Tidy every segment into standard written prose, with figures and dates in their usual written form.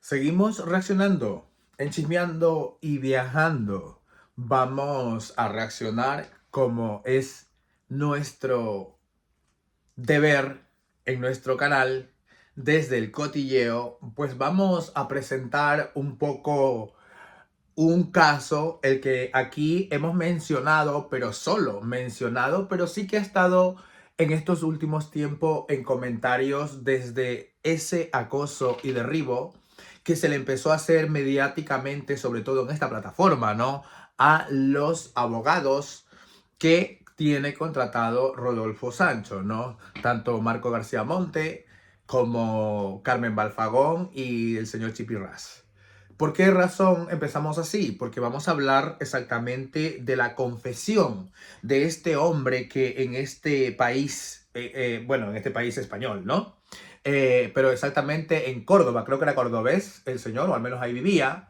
Seguimos reaccionando, enchismeando y viajando. Vamos a reaccionar como es nuestro deber en nuestro canal desde el cotilleo. Pues vamos a presentar un poco un caso, el que aquí hemos mencionado, pero solo mencionado, pero sí que ha estado en estos últimos tiempos en comentarios desde ese acoso y derribo que se le empezó a hacer mediáticamente, sobre todo en esta plataforma, ¿no? A los abogados que tiene contratado Rodolfo Sancho, ¿no? Tanto Marco García Monte como Carmen Balfagón y el señor Chipirras. ¿Por qué razón empezamos así? Porque vamos a hablar exactamente de la confesión de este hombre que en este país, bueno, en este país español, ¿no? Pero exactamente en Córdoba, creo que era cordobés el señor, o al menos ahí vivía,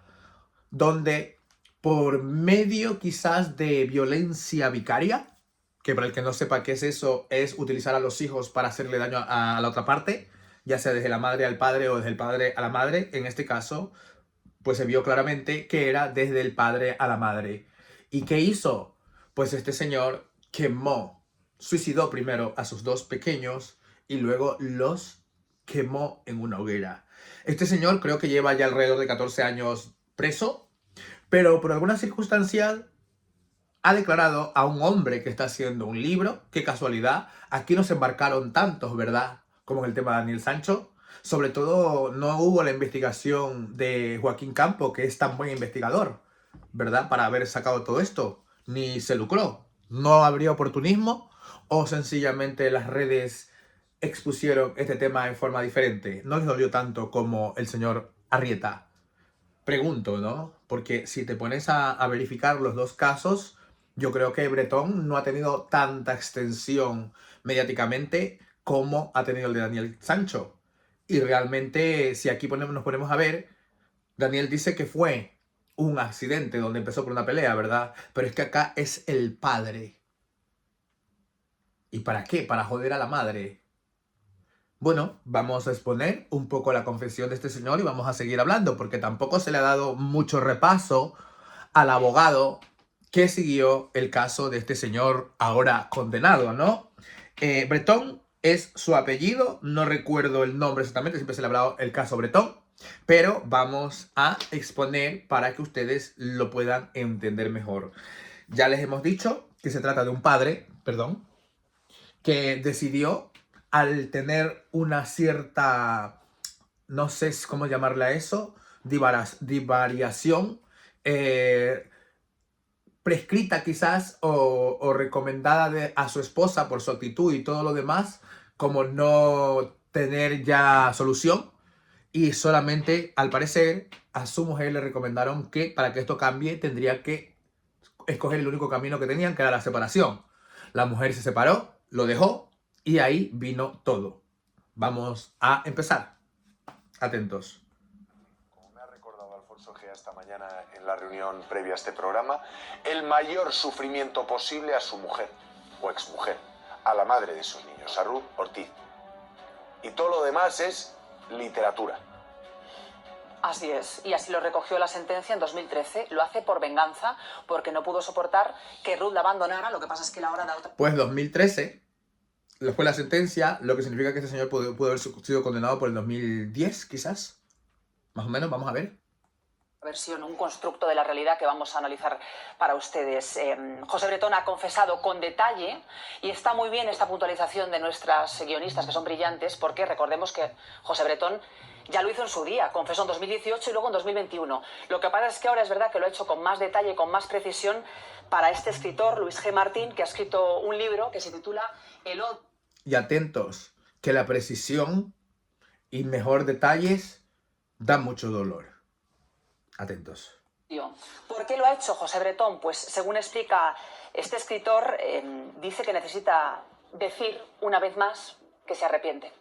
donde por medio quizás de violencia vicaria, que para el que no sepa qué es eso, es utilizar a los hijos para hacerle daño a la otra parte, ya sea desde la madre al padre o desde el padre a la madre, en este caso pues se vio claramente que era desde el padre a la madre. ¿Y qué hizo? Pues este señor quemó, suicidó primero a sus dos pequeños y luego los quemó en una hoguera. Este señor creo que lleva ya alrededor de 14 años preso, pero por alguna circunstancia ha declarado a un hombre que está haciendo un libro. Qué casualidad, aquí no se embarcaron tantos, ¿verdad? Como en el tema de Daniel Sancho. Sobre todo no hubo la investigación de Joaquín Campo, que es tan buen investigador, ¿verdad? Para haber sacado todo esto. Ni se lucró. No habría oportunismo o sencillamente las redes expusieron este tema en forma diferente. No les dolió tanto como el señor Arrieta. Pregunto, ¿no? Porque si te pones a verificar los dos casos, yo creo que Bretón no ha tenido tanta extensión mediáticamente como ha tenido el de Daniel Sancho. Y realmente, si aquí nos ponemos a ver, Daniel dice que fue un accidente donde empezó por una pelea, ¿verdad? Pero es que acá es el padre. ¿Y para qué? Para joder a la madre. Bueno, vamos a exponer un poco la confesión de este señor y vamos a seguir hablando, porque tampoco se le ha dado mucho repaso al abogado que siguió el caso de este señor ahora condenado, ¿no? Bretón es su apellido, no recuerdo el nombre exactamente, siempre se le ha hablado el caso Bretón, pero vamos a exponer para que ustedes lo puedan entender mejor. Ya les hemos dicho que se trata de un padre, perdón, que decidió, al tener una cierta, no sé cómo llamarle a eso, divariación, prescrita quizás o recomendada a su esposa por su actitud y todo lo demás, como no tener ya solución, y solamente, al parecer, a su mujer le recomendaron que para que esto cambie tendría que escoger el único camino que tenían, que era la separación. La mujer se separó, lo dejó y ahí vino todo. Vamos a empezar. Atentos. Como me ha recordado Alfonso Gea esta mañana en la reunión previa a este programa, el mayor sufrimiento posible a su mujer o exmujer, a la madre de sus niños, a Ruth Ortiz. Y todo lo demás es literatura. Así es, y así lo recogió la sentencia en 2013. Lo hace por venganza, porque no pudo soportar que Ruth la abandonara. Lo que pasa es que la hora da otra... Pues 2013 fue la sentencia, lo que significa que este señor pudo haber sido condenado por el 2010, quizás. Más o menos, vamos a ver. Versión, un constructo de la realidad que vamos a analizar para ustedes. José Bretón ha confesado con detalle, y está muy bien esta puntualización de nuestras guionistas, que son brillantes, porque recordemos que José Bretón ya lo hizo en su día, confesó en 2018 y luego en 2021. Lo que pasa es que ahora es verdad que lo ha hecho con más detalle, con más precisión, para este escritor, Luis G. Martín, que ha escrito un libro que se titula El odio. Y atentos, que la precisión y mejor detalles dan mucho dolor. Atentos. ¿Por qué lo ha hecho José Bretón? Pues según explica este escritor, dice que necesita decir una vez más que se arrepiente.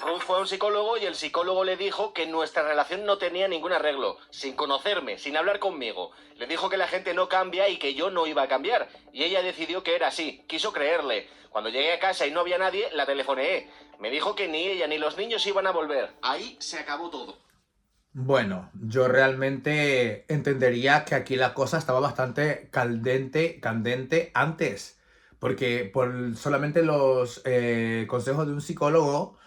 Ruth fue a un psicólogo y el psicólogo le dijo que nuestra relación no tenía ningún arreglo, sin conocerme, sin hablar conmigo. Le dijo que la gente no cambia y que yo no iba a cambiar. Y ella decidió que era así, quiso creerle. Cuando llegué a casa y no había nadie, la telefoneé. Me dijo que ni ella ni los niños iban a volver. Ahí se acabó todo. Bueno, yo realmente entendería que aquí la cosa estaba bastante candente antes, porque por solamente los consejos de un psicólogo,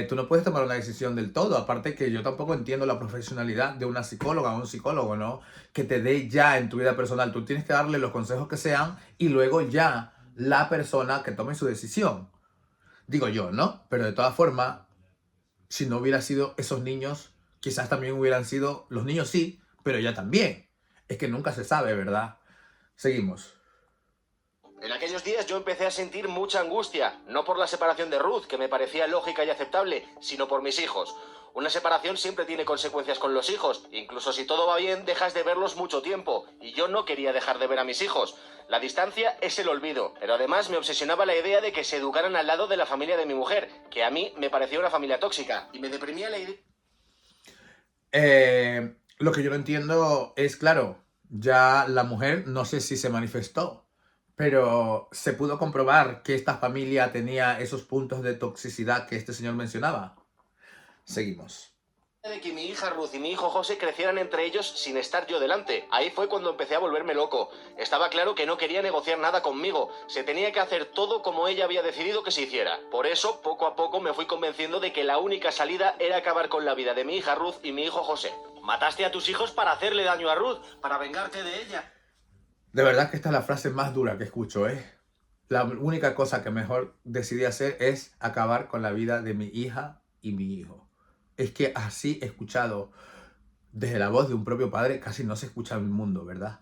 tú no puedes tomar una decisión del todo. Aparte que yo tampoco entiendo la profesionalidad de una psicóloga o un psicólogo, ¿no? Que te dé ya en tu vida personal. Tú tienes que darle los consejos que sean y luego ya la persona que tome su decisión. Digo yo, ¿no? Pero de todas formas, si no hubiera sido esos niños, quizás también hubieran sido, los niños sí, pero ella también. Es que nunca se sabe, ¿verdad? Seguimos. En aquellos días yo empecé a sentir mucha angustia, no por la separación de Ruth, que me parecía lógica y aceptable, sino por mis hijos. Una separación siempre tiene consecuencias con los hijos, incluso si todo va bien dejas de verlos mucho tiempo, y yo no quería dejar de ver a mis hijos. La distancia es el olvido, pero además me obsesionaba la idea de que se educaran al lado de la familia de mi mujer, que a mí me parecía una familia tóxica, y me deprimía la idea... Lo que yo no entiendo es, claro, ya la mujer no sé si se manifestó, pero se pudo comprobar que esta familia tenía esos puntos de toxicidad que este señor mencionaba. Seguimos. de que mi hija Ruth y mi hijo José crecieran entre ellos sin estar yo delante. Ahí fue cuando empecé a volverme loco. Estaba claro que no quería negociar nada conmigo. Se tenía que hacer todo como ella había decidido que se hiciera. Por eso, poco a poco me fui convenciendo de que la única salida era acabar con la vida de mi hija Ruth y mi hijo José. Mataste a tus hijos para hacerle daño a Ruth, para vengarte de ella. De verdad que esta es la frase más dura que escucho, ¿eh? La única cosa que mejor decidí hacer es acabar con la vida de mi hija y mi hijo. Es que así escuchado desde la voz de un propio padre casi no se escucha en el mundo, ¿verdad?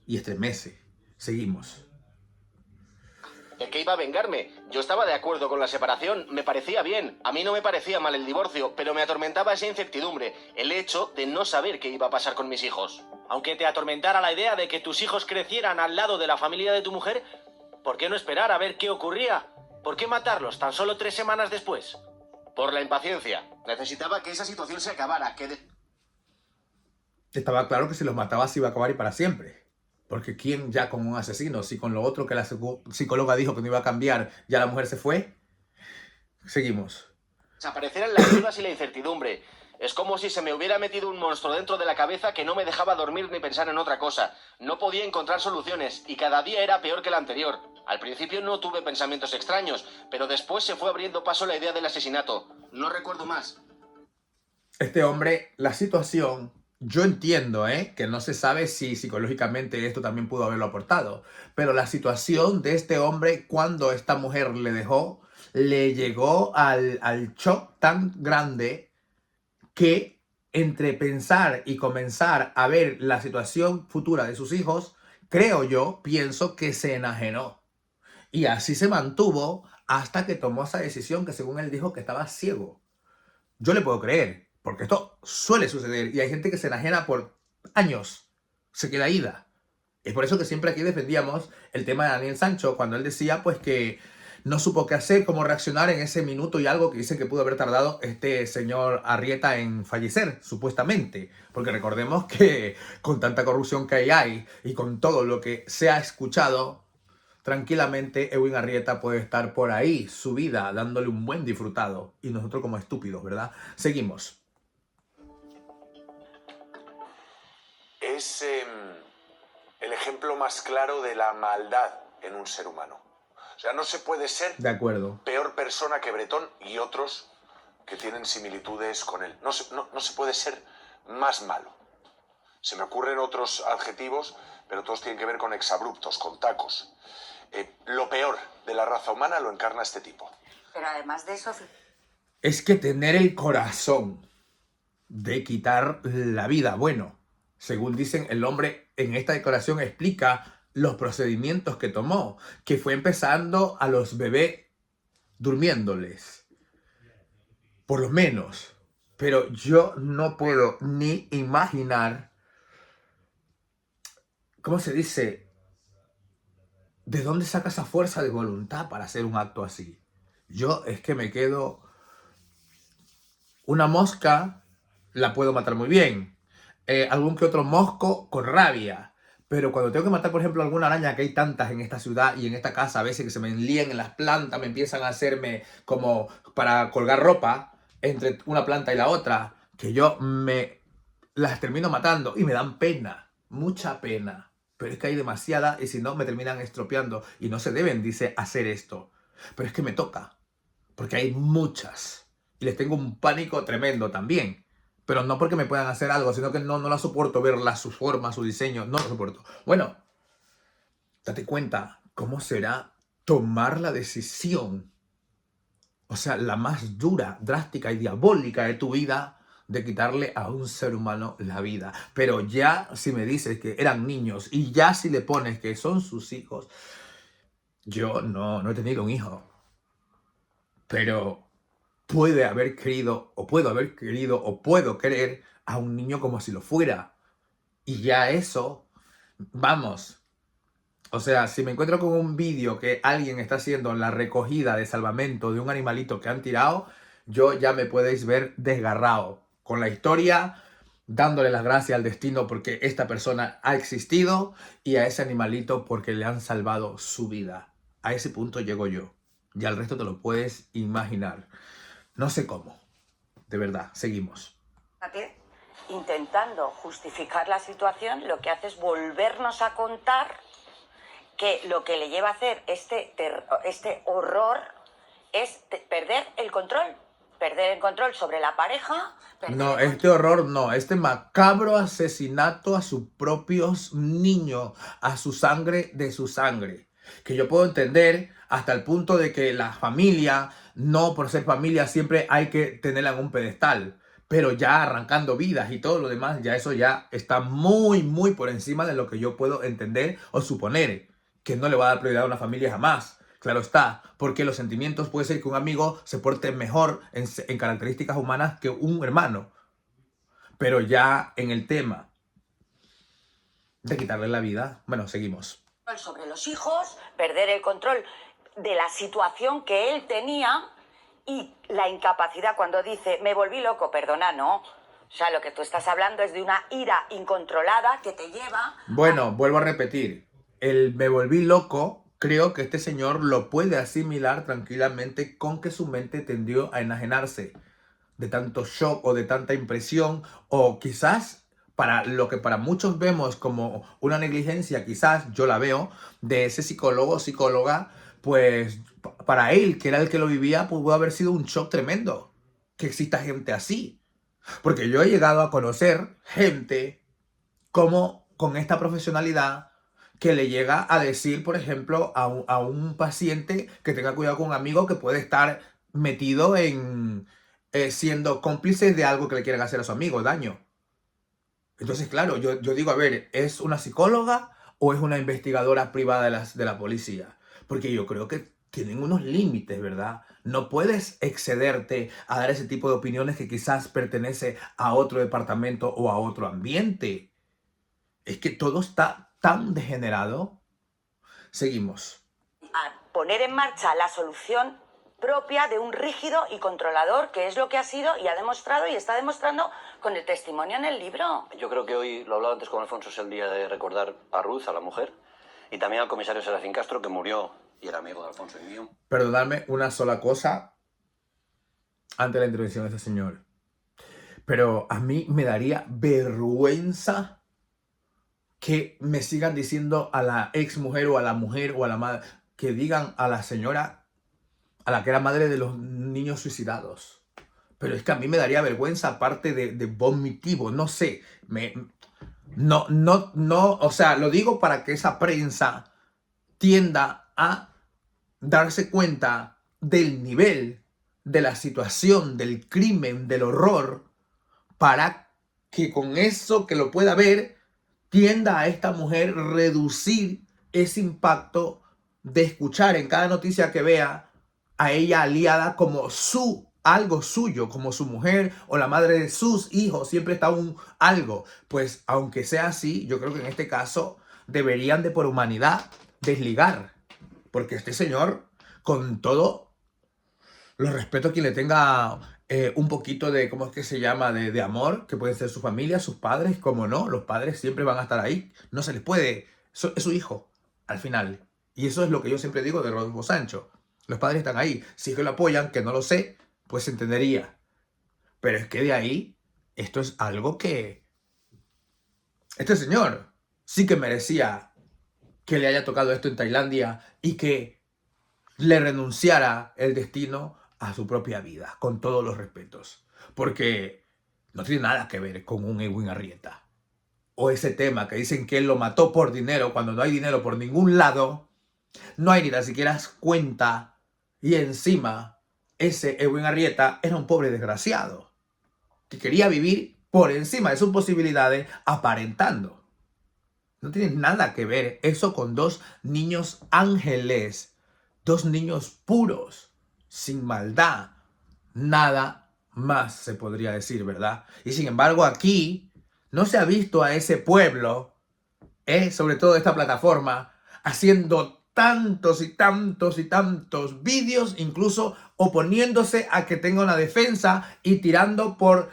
Y estremece. Seguimos. ¿De qué iba a vengarme? Yo estaba de acuerdo con la separación, me parecía bien. A mí no me parecía mal el divorcio, pero me atormentaba esa incertidumbre, el hecho de no saber qué iba a pasar con mis hijos. Aunque te atormentara la idea de que tus hijos crecieran al lado de la familia de tu mujer, ¿por qué no esperar a ver qué ocurría? ¿Por qué matarlos tan solo 3 semanas después? Por la impaciencia. Necesitaba que esa situación se acabara, Estaba claro que si los mataba se iba a acabar y para siempre. Porque ¿quién ya con un asesino? Si con lo otro que la psicóloga dijo que no iba a cambiar, ya la mujer se fue. Seguimos. Desaparecieran las dudas y la incertidumbre. Es como si se me hubiera metido un monstruo dentro de la cabeza que no me dejaba dormir ni pensar en otra cosa. No podía encontrar soluciones y cada día era peor que el anterior. Al principio no tuve pensamientos extraños, pero después se fue abriendo paso la idea del asesinato. No recuerdo más. Este hombre, la situación, yo entiendo, que no se sabe si psicológicamente esto también pudo haberlo aportado, pero la situación de este hombre cuando esta mujer le dejó, le llegó al shock tan grande que entre pensar y comenzar a ver la situación futura de sus hijos, pienso que se enajenó. Y así se mantuvo hasta que tomó esa decisión que según él dijo que estaba ciego. Yo le puedo creer, porque esto suele suceder y hay gente que se enajena por años, se queda ida. Es por eso que siempre aquí defendíamos el tema de Daniel Sancho, cuando él decía pues que no supo qué hacer, cómo reaccionar en ese minuto y algo que dicen que pudo haber tardado este señor Arrieta en fallecer, supuestamente. Porque recordemos que con tanta corrupción que hay y con todo lo que se ha escuchado, tranquilamente Edwin Arrieta puede estar por ahí, su vida, dándole un buen disfrutado. Y nosotros como estúpidos, ¿verdad? Seguimos. Es el ejemplo más claro de la maldad en un ser humano. O sea, no se puede ser De acuerdo. peor persona que Bretón y otros que tienen similitudes con él. No se puede ser más malo. Se me ocurren otros adjetivos, pero todos tienen que ver con exabruptos, con tacos. Lo peor de la raza humana lo encarna este tipo. Pero además de eso... Es que tener el corazón de quitar la vida, bueno, según dicen, el hombre en esta declaración explica los procedimientos que tomó, que fue empezando a los bebés durmiéndoles, por lo menos. Pero yo no puedo ni imaginar, ¿cómo se dice? ¿De dónde saca esa fuerza de voluntad para hacer un acto así? Yo es que me quedo... Una mosca la puedo matar muy bien. Algún que otro mosco con rabia. Pero cuando tengo que matar, por ejemplo, alguna araña, que hay tantas en esta ciudad y en esta casa, a veces que se me lían en las plantas, me empiezan a hacerme como para colgar ropa entre una planta y la otra, que yo me las termino matando y me dan pena, mucha pena. Pero es que hay demasiada y si no me terminan estropeando y no se deben, dice, hacer esto. Pero es que me toca, porque hay muchas y les tengo un pánico tremendo también. Pero no porque me puedan hacer algo, sino que no la soporto verla, su forma, su diseño, no lo soporto. Bueno, date cuenta cómo será tomar la decisión, o sea, la más dura, drástica y diabólica de tu vida, de quitarle a un ser humano la vida. Pero ya si me dices que eran niños y ya si le pones que son sus hijos, yo no he tenido un hijo, pero puede haber querido, o puedo haber querido, o puedo querer a un niño como si lo fuera. Y ya eso, vamos. O sea, si me encuentro con un vídeo que alguien está haciendo la recogida de salvamento de un animalito que han tirado, yo ya me podéis ver desgarrado con la historia, dándole las gracias al destino porque esta persona ha existido y a ese animalito porque le han salvado su vida. A ese punto llego yo. Y al resto te lo puedes imaginar. No sé cómo. De verdad, seguimos. Intentando justificar la situación, lo que hace es volvernos a contar que lo que le lleva a hacer este horror es perder el control sobre la pareja. No, este horror no, este macabro asesinato a sus propios niños, a su sangre de su sangre. Que yo puedo entender hasta el punto de que la familia, no por ser familia siempre hay que tenerla en un pedestal. Pero ya arrancando vidas y todo lo demás, ya eso ya está muy, muy por encima de lo que yo puedo entender o suponer. Que no le va a dar prioridad a una familia jamás. Claro está, porque los sentimientos puede ser que un amigo se porte mejor en características humanas que un hermano. Pero ya en el tema de quitarle la vida, bueno, seguimos. Sobre los hijos, perder el control de la situación que él tenía y la incapacidad cuando dice, me volví loco, perdona, no. O sea, lo que tú estás hablando es de una ira incontrolada que te lleva... Bueno, vuelvo a repetir. El me volví loco, creo que este señor lo puede asimilar tranquilamente con que su mente tendió a enajenarse de tanto shock o de tanta impresión, o quizás para lo que para muchos vemos como una negligencia, quizás yo la veo, de ese psicólogo o psicóloga, pues para él, que era el que lo vivía, pues pudo haber sido un shock tremendo que exista gente así. Porque yo he llegado a conocer gente como con esta profesionalidad que le llega a decir, por ejemplo, a un paciente que tenga cuidado con un amigo que puede estar metido en siendo cómplices de algo que le quieran hacer a su amigo, daño. Entonces, claro, yo digo, a ver, ¿es una psicóloga o es una investigadora privada de la policía? Porque yo creo que tienen unos límites, ¿verdad? No puedes excederte a dar ese tipo de opiniones que quizás pertenece a otro departamento o a otro ambiente. Es que todo está tan degenerado. Seguimos. A poner en marcha la solución propia de un rígido y controlador, que es lo que ha sido y ha demostrado y está demostrando con el testimonio en el libro. Yo creo que hoy, lo hablaba antes con Alfonso, es el día de recordar a Ruth, a la mujer, y también al comisario Serafín Castro, que murió y era amigo de Alfonso y mío. Perdonadme una sola cosa ante la intervención de este señor. Pero a mí me daría vergüenza que me sigan diciendo a la ex mujer o a la mujer o a la madre, que digan a la señora a la que era madre de los niños suicidados. Pero es que a mí me daría vergüenza, aparte de vomitivo, no sé. No, o sea, lo digo para que esa prensa tienda a darse cuenta del nivel, de la situación, del crimen, del horror, para que con eso que lo pueda ver, tienda a esta mujer reducir ese impacto de escuchar en cada noticia que vea a ella aliada como algo suyo, como su mujer o la madre de sus hijos, siempre está un algo. Pues aunque sea así, yo creo que en este caso deberían de por humanidad desligar, porque este señor, con todo los respeto a quien le tenga un poquito de, ¿cómo es que se llama? De amor, que pueden ser su familia, sus padres, como no, los padres siempre van a estar ahí, no se les puede, es su hijo, al final. Y eso es lo que yo siempre digo de Rodolfo Sancho, los padres están ahí, si es que lo apoyan, que no lo sé, pues se entendería. Pero es que de ahí, esto es algo que este señor sí que merecía que le haya tocado esto en Tailandia y que le renunciara el destino a su propia vida, con todos los respetos. Porque no tiene nada que ver con un Edwin Arrieta. O ese tema que dicen que él lo mató por dinero, cuando no hay dinero por ningún lado, no hay ni tan siquiera cuenta, y encima ese Edwin Arrieta era un pobre desgraciado, que quería vivir por encima de sus posibilidades aparentando. No tiene nada que ver eso con dos niños ángeles, dos niños puros, sin maldad. Nada más se podría decir, ¿verdad? Y sin embargo aquí no se ha visto a ese pueblo, sobre todo esta plataforma, haciendo tantos y tantos y tantos vídeos, incluso oponiéndose a que tenga una defensa y tirando por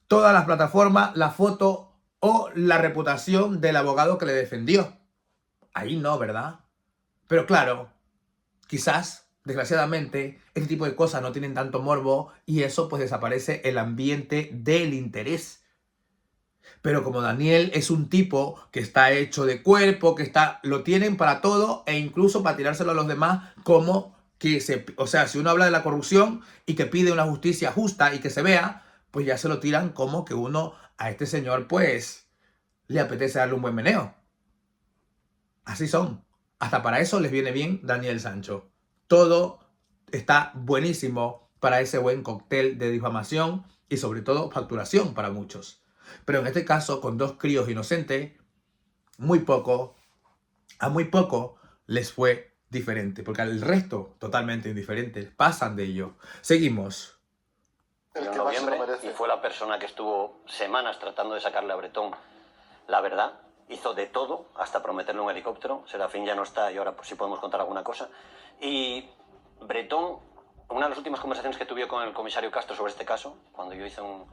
todas las plataformas la foto o la reputación del abogado que le defendió. Ahí no, ¿verdad? Pero claro, quizás, desgraciadamente, este tipo de cosas no tienen tanto morbo y eso pues desaparece el ambiente del interés. Pero como Daniel es un tipo que está hecho de cuerpo, lo tienen para todo e incluso para tirárselo a los demás como que o sea, si uno habla de la corrupción y que pide una justicia justa y que se vea, pues ya se lo tiran como que uno a este señor pues le apetece darle un buen meneo. Así son. Hasta para eso les viene bien Daniel Sancho. Todo está buenísimo para ese buen cóctel de difamación y sobre todo facturación para muchos. Pero en este caso, con dos críos inocentes, a muy poco les fue diferente. Porque al resto, totalmente indiferentes, pasan de ello. Seguimos. En noviembre, y fue la persona que estuvo semanas tratando de sacarle a Bretón la verdad. Hizo de todo, hasta prometerle un helicóptero. Serafín ya no está y ahora pues sí podemos contar alguna cosa. Y Bretón, una de las últimas conversaciones que tuve con el comisario Castro sobre este caso, cuando yo hice un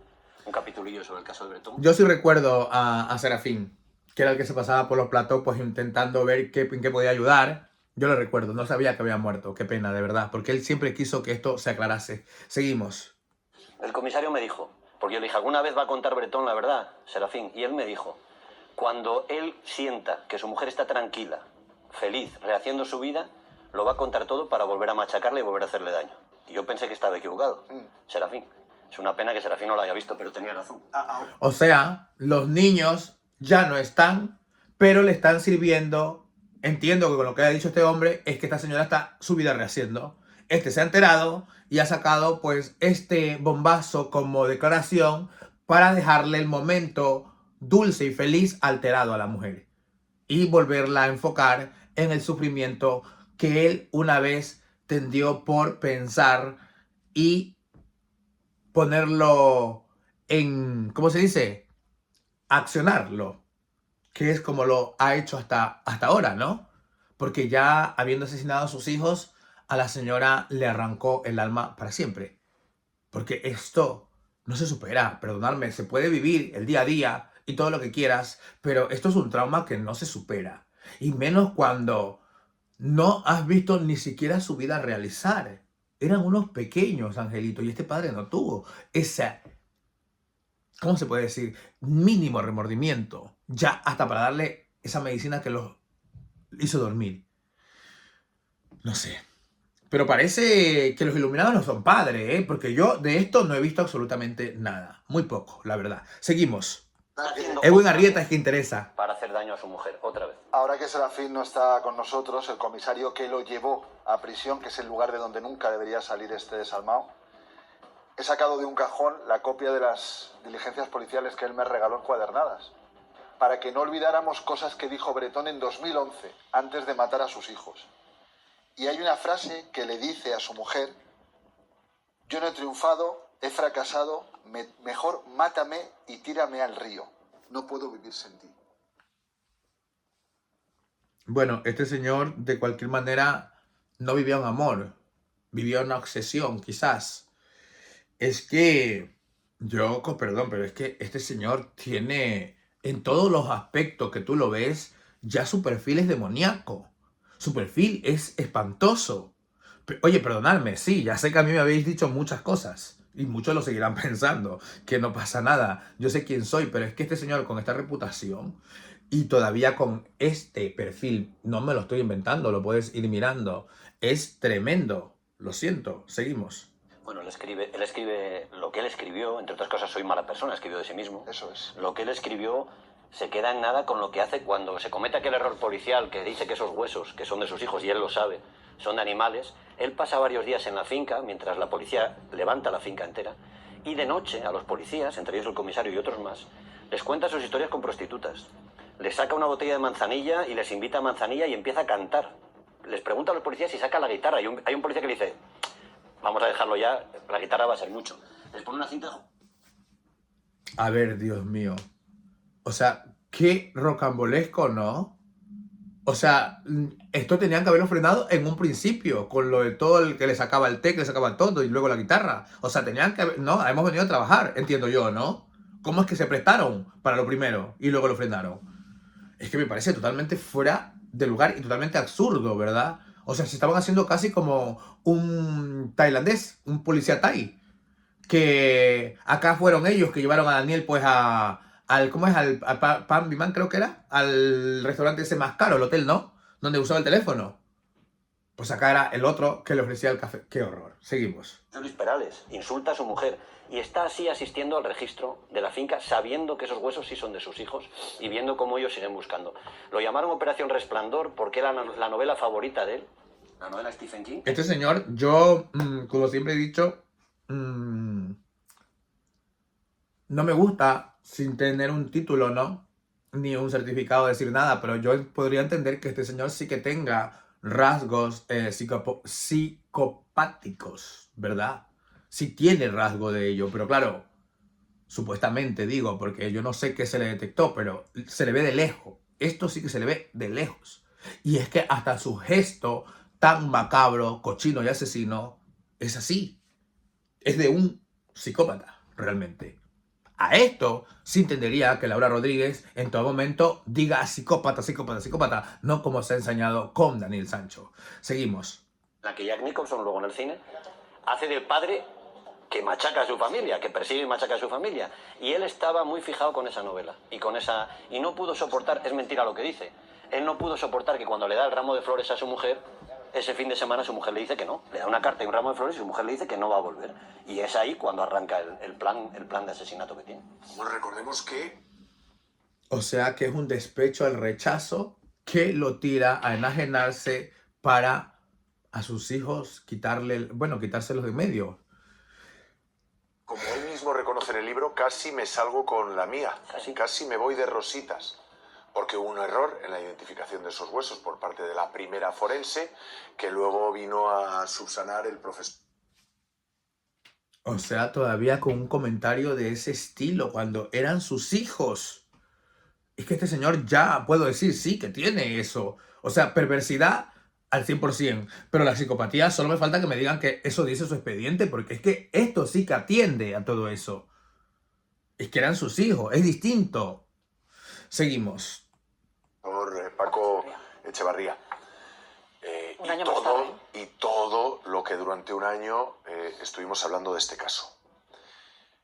capitulillo sobre el caso de Bretón. Yo sí recuerdo a Serafín, que era el que se pasaba por los platos pues intentando ver en qué podía ayudar. Yo lo recuerdo, no sabía que había muerto. Qué pena, de verdad, porque él siempre quiso que esto se aclarase. Seguimos. El comisario me dijo, porque yo le dije, ¿alguna vez va a contar Bretón la verdad, Serafín? Y él me dijo, cuando él sienta que su mujer está tranquila, feliz, rehaciendo su vida, lo va a contar todo para volver a machacarle y volver a hacerle daño. Y yo pensé que estaba equivocado, Serafín. Es una pena que Serafín no lo haya visto, pero tenía razón. O sea, los niños ya no están, pero le están sirviendo. Entiendo que con lo que ha dicho este hombre es que esta señora está su vida rehaciendo. Este se ha enterado y ha sacado pues este bombazo como declaración para dejarle el momento dulce y feliz alterado a la mujer y volverla a enfocar en el sufrimiento que él una vez tendió por pensar y ponerlo en, ¿cómo se dice? Accionarlo, que es como lo ha hecho hasta ahora, ¿no? Porque ya habiendo asesinado a sus hijos, a la señora le arrancó el alma para siempre. Porque esto no se supera, perdonadme, se puede vivir el día a día y todo lo que quieras, pero esto es un trauma que no se supera. Y menos cuando no has visto ni siquiera su vida realizar. Eran unos pequeños angelitos y este padre no tuvo ese, ¿cómo se puede decir? Mínimo remordimiento. Ya hasta para darle esa medicina que los hizo dormir. No sé. Pero parece que los iluminados no son padres, ¿eh? Porque yo de esto no he visto absolutamente nada. Muy poco, la verdad. Seguimos. Edwin Arrieta es que interesa. Para hacer daño a su mujer, otra vez. Ahora que Serafín no está con nosotros, el comisario que lo llevó a prisión, que es el lugar de donde nunca debería salir este desalmado, he sacado de un cajón la copia de las diligencias policiales que él me regaló encuadernadas, para que no olvidáramos cosas que dijo Bretón en 2011, antes de matar a sus hijos. Y hay una frase que le dice a su mujer: yo no he triunfado, he fracasado, mejor mátame y tírame al río. No puedo vivir sin ti. Bueno, este señor de cualquier manera no vivía un amor, vivía una obsesión quizás. Es que perdón, pero es que este señor tiene en todos los aspectos que tú lo ves, ya su perfil es demoníaco. Su perfil es espantoso. Oye, perdonadme, sí, ya sé que a mí me habéis dicho muchas cosas y muchos lo seguirán pensando, que no pasa nada. Yo sé quién soy, pero es que este señor con esta reputación y todavía con este perfil, no me lo estoy inventando, lo puedes ir mirando, es tremendo. Lo siento, seguimos. Bueno, él escribe lo que él escribió, entre otras cosas, soy mala persona, escribió de sí mismo. Eso es. Lo que él escribió se queda en nada con lo que hace cuando se comete aquel error policial que dice que esos huesos, que son de sus hijos, y él lo sabe, son de animales. Él pasa varios días en la finca, mientras la policía levanta la finca entera, y de noche a los policías, entre ellos el comisario y otros más, les cuenta sus historias con prostitutas. Les saca una botella de manzanilla y les invita a manzanilla y empieza a cantar. Les pregunta a los policías si saca la guitarra. Hay un policía que le dice, vamos a dejarlo ya, la guitarra va a ser mucho. Les pone una cinta... A ver, Dios mío. O sea, qué rocambolesco, ¿no? O sea, esto tenían que haberlo frenado en un principio, con lo de todo el que le sacaba el té, que le sacaba todo, y luego la guitarra. O sea, tenían que haber... No, hemos venido a trabajar, entiendo yo, ¿no? ¿Cómo es que se prestaron para lo primero y luego lo frenaron? Es que me parece totalmente fuera de lugar y totalmente absurdo, ¿verdad? O sea, se estaban haciendo casi como un tailandés, un policía thai. Que acá fueron ellos que llevaron a Daniel pues ¿cómo es? Al Pan Biman creo que era, al restaurante ese más caro, el hotel, ¿no? Donde usaba el teléfono. Pues acá era el otro que le ofrecía el café. ¡Qué horror! Seguimos. Luis Perales insulta a su mujer y está así asistiendo al registro de la finca sabiendo que esos huesos sí son de sus hijos y viendo cómo ellos siguen buscando. Lo llamaron Operación Resplandor porque era la novela favorita de él, la novela de Stephen King. Este señor, yo, como siempre he dicho, no me gusta sin tener un título, ¿no? Ni un certificado de decir nada, pero yo podría entender que este señor sí que tenga rasgos psicopáticos, ¿verdad? Sí tiene rasgo de ello, pero claro, supuestamente digo, porque yo no sé qué se le detectó, pero se le ve de lejos. Esto sí que se le ve de lejos. Y es que hasta su gesto tan macabro, cochino y asesino es así. Es de un psicópata, realmente. A esto sí entendería que Laura Rodríguez en todo momento diga psicópata, psicópata, psicópata, no como se ha enseñado con Daniel Sancho. Seguimos. La que Jack Nicholson luego en el cine hace del padre que machaca a su familia, que persigue y machaca a su familia. Y él estaba muy fijado con esa novela y no pudo soportar, es mentira lo que dice, él no pudo soportar que cuando le da el ramo de flores a su mujer, ese fin de semana su mujer le dice que no, le da una carta y un ramo de flores y su mujer le dice que no va a volver. Y es ahí cuando arranca el plan de asesinato que tiene. Bueno, recordemos que... O sea que es un despecho al rechazo que lo tira a enajenarse para a sus hijos quitárselos de en medio. Como él mismo reconoce en el libro, casi me salgo con la mía, casi me voy de rositas, porque hubo un error en la identificación de esos huesos por parte de la primera forense, que luego vino a subsanar el profesor. O sea, todavía con un comentario de ese estilo, cuando eran sus hijos. Es que este señor ya, puedo decir, sí, que tiene eso. O sea, perversidad al 100%. Pero la psicopatía, solo me falta que me digan que eso dice su expediente, porque es que esto sí que atiende a todo eso. Es que eran sus hijos, es distinto. Seguimos. Por Paco Echevarría. Un año más tarde. Y todo lo que durante un año estuvimos hablando de este caso.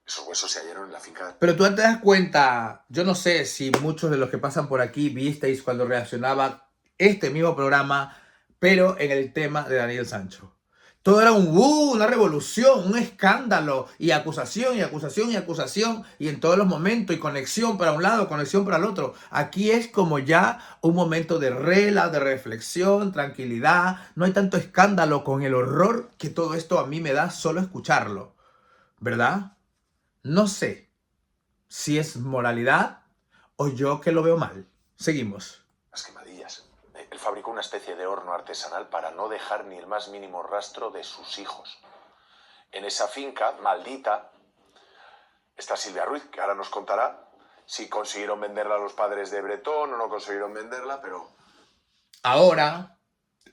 Esos huesos se hallaron en la finca. Pero tú te das cuenta, yo no sé si muchos de los que pasan por aquí visteis cuando reaccionaba este mismo programa, pero en el tema de Daniel Sancho. Todo era una revolución, un escándalo, y acusación, y acusación, y acusación, y en todos los momentos, y conexión para un lado, conexión para el otro. Aquí es como ya un momento de de reflexión, tranquilidad. No hay tanto escándalo con el horror que todo esto a mí me da solo escucharlo, ¿verdad? No sé si es moralidad o yo que lo veo mal. Seguimos. Las quemadillas. Él fabricó una especie de horno artesanal para no dejar ni el más mínimo rastro de sus hijos. En esa finca maldita está Silvia Ruiz, que ahora nos contará si consiguieron venderla a los padres de Bretón o no consiguieron venderla, pero... Ahora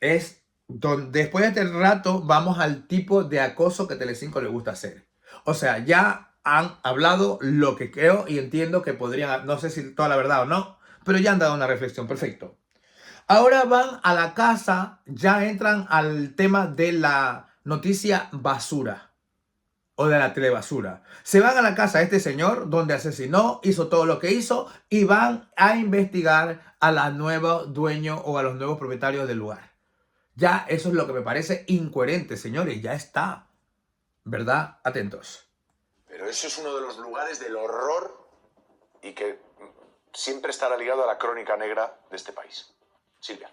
es donde después de este rato vamos al tipo de acoso que Telecinco le gusta hacer. O sea, ya han hablado lo que creo y entiendo que podrían, no sé si toda la verdad o no, pero ya han dado una reflexión, perfecto. Ahora van a la casa, ya entran al tema de la noticia basura o de la telebasura. Se van a la casa de este señor donde asesinó, hizo todo lo que hizo y van a investigar a los nuevos dueños o a los nuevos propietarios del lugar. Ya eso es lo que me parece incoherente, señores, ya está. ¿Verdad? Atentos. Pero eso es uno de los lugares del horror y que siempre estará ligado a la crónica negra de este país. Silvia.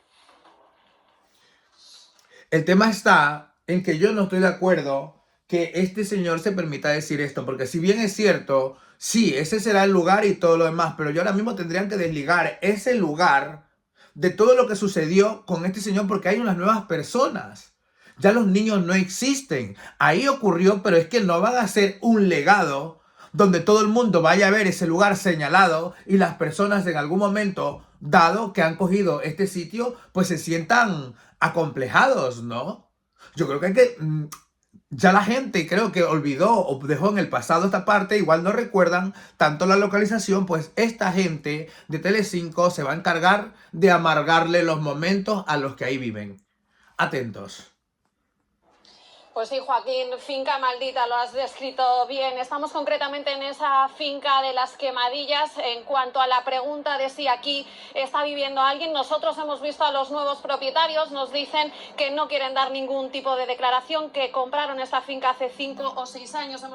El tema está en que yo no estoy de acuerdo que este señor se permita decir esto, porque si bien es cierto, sí, ese será el lugar y todo lo demás, pero yo ahora mismo tendrían que desligar ese lugar de todo lo que sucedió con este señor porque hay unas nuevas personas. Ya los niños no existen. Ahí ocurrió, pero es que no van a ser un legado donde todo el mundo vaya a ver ese lugar señalado y las personas en algún momento dado que han cogido este sitio, pues se sientan acomplejados, ¿no? Yo creo que hay que... Ya la gente creo que olvidó o dejó en el pasado esta parte, igual no recuerdan tanto la localización, pues esta gente de Telecinco se va a encargar de amargarle los momentos a los que ahí viven. Atentos. Pues sí, Joaquín, finca maldita, lo has descrito bien. Estamos concretamente en esa finca de las Quemadillas. En cuanto a la pregunta de si aquí está viviendo alguien, nosotros hemos visto a los nuevos propietarios, nos dicen que no quieren dar ningún tipo de declaración, que compraron esta finca hace 5 o 6 años.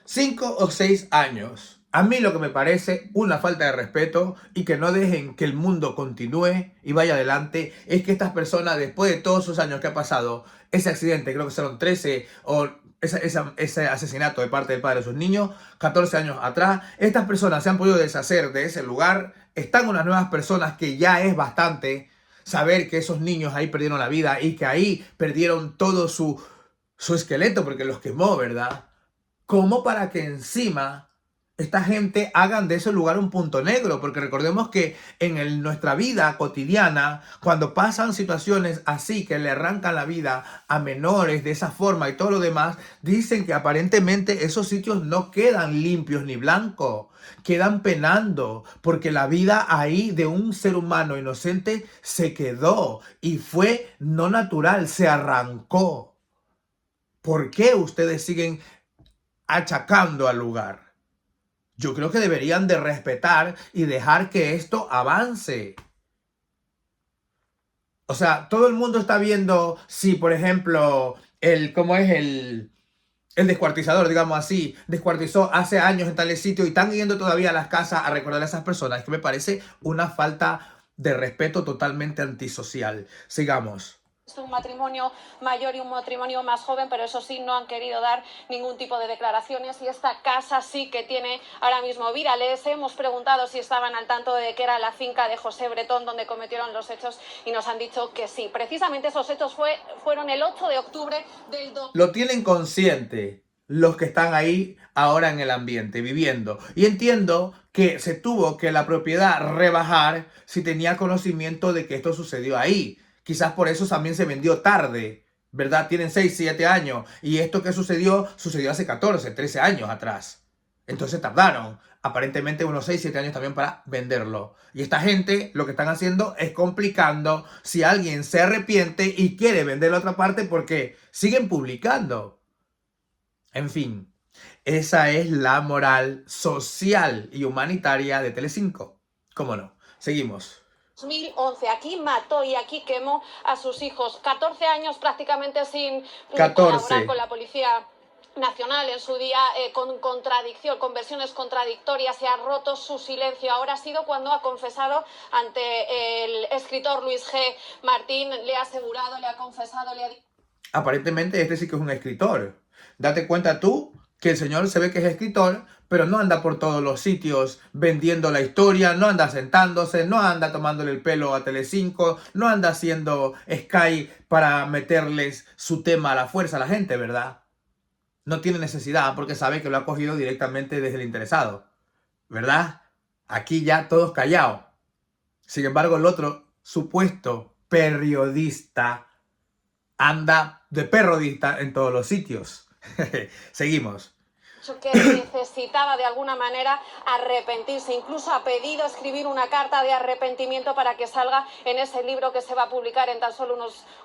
5 o 6 años. A mí lo que me parece una falta de respeto y que no dejen que el mundo continúe y vaya adelante es que estas personas, después de todos esos años que ha pasado, ese accidente, creo que fueron 13, o ese asesinato de parte del padre de sus niños, 14 años atrás, estas personas se han podido deshacer de ese lugar, están unas nuevas personas que ya es bastante saber que esos niños ahí perdieron la vida y que ahí perdieron todo su esqueleto porque los quemó, ¿verdad? Como para que encima esta gente hagan de ese lugar un punto negro, porque recordemos que en nuestra vida cotidiana, cuando pasan situaciones así que le arrancan la vida a menores de esa forma y todo lo demás, dicen que aparentemente esos sitios no quedan limpios ni blancos, quedan penando, porque la vida ahí de un ser humano inocente se quedó y fue no natural, se arrancó. ¿Por qué ustedes siguen achacando al lugar? Yo creo que deberían de respetar y dejar que esto avance. O sea, todo el mundo está viendo si, por ejemplo, ¿cómo es el descuartizador, digamos así, descuartizó hace años en tal sitio y están yendo todavía a las casas a recordar a esas personas? Es que me parece una falta de respeto totalmente antisocial. Sigamos. Un matrimonio mayor y un matrimonio más joven, pero eso sí, no han querido dar ningún tipo de declaraciones y esta casa sí que tiene ahora mismo vida. Les hemos preguntado si estaban al tanto de que era la finca de José Bretón donde cometieron los hechos y nos han dicho que sí. Precisamente esos hechos fueron el 8 de octubre del... Lo tienen consciente los que están ahí ahora en el ambiente, viviendo. Y entiendo que se tuvo que la propiedad rebajar si tenía conocimiento de que esto sucedió ahí. Quizás por eso también se vendió tarde, ¿verdad? Tienen 6, 7 años. Y esto que sucedió hace 14, 13 años atrás. Entonces tardaron aparentemente unos 6, 7 años también para venderlo. Y esta gente lo que están haciendo es complicando si alguien se arrepiente y quiere vender la otra parte porque siguen publicando. En fin, esa es la moral social y humanitaria de Telecinco. ¿Cómo no? Seguimos. 2011, aquí mató y aquí quemó a sus hijos. 14 años prácticamente sin colaborar con la Policía Nacional en su día, con versiones contradictorias. Se ha roto su silencio. Ahora ha sido cuando ha confesado ante el escritor Luis G. Martín. Le ha asegurado, le ha confesado, le ha dicho... Aparentemente este sí que es un escritor. Date cuenta tú que el señor se ve que es escritor, pero no anda por todos los sitios vendiendo la historia, no anda sentándose, no anda tomándole el pelo a Telecinco, no anda haciendo Sky para meterles su tema a la fuerza a la gente, ¿verdad? No tiene necesidad porque sabe que lo ha cogido directamente desde el interesado, ¿verdad? Aquí ya todos callados. Sin embargo, el otro supuesto periodista anda de perrodista en todos los sitios. Seguimos. que necesitaba de alguna manera arrepentirse. Incluso ha pedido escribir una carta de arrepentimiento para que salga en ese libro que se va a publicar en tan solo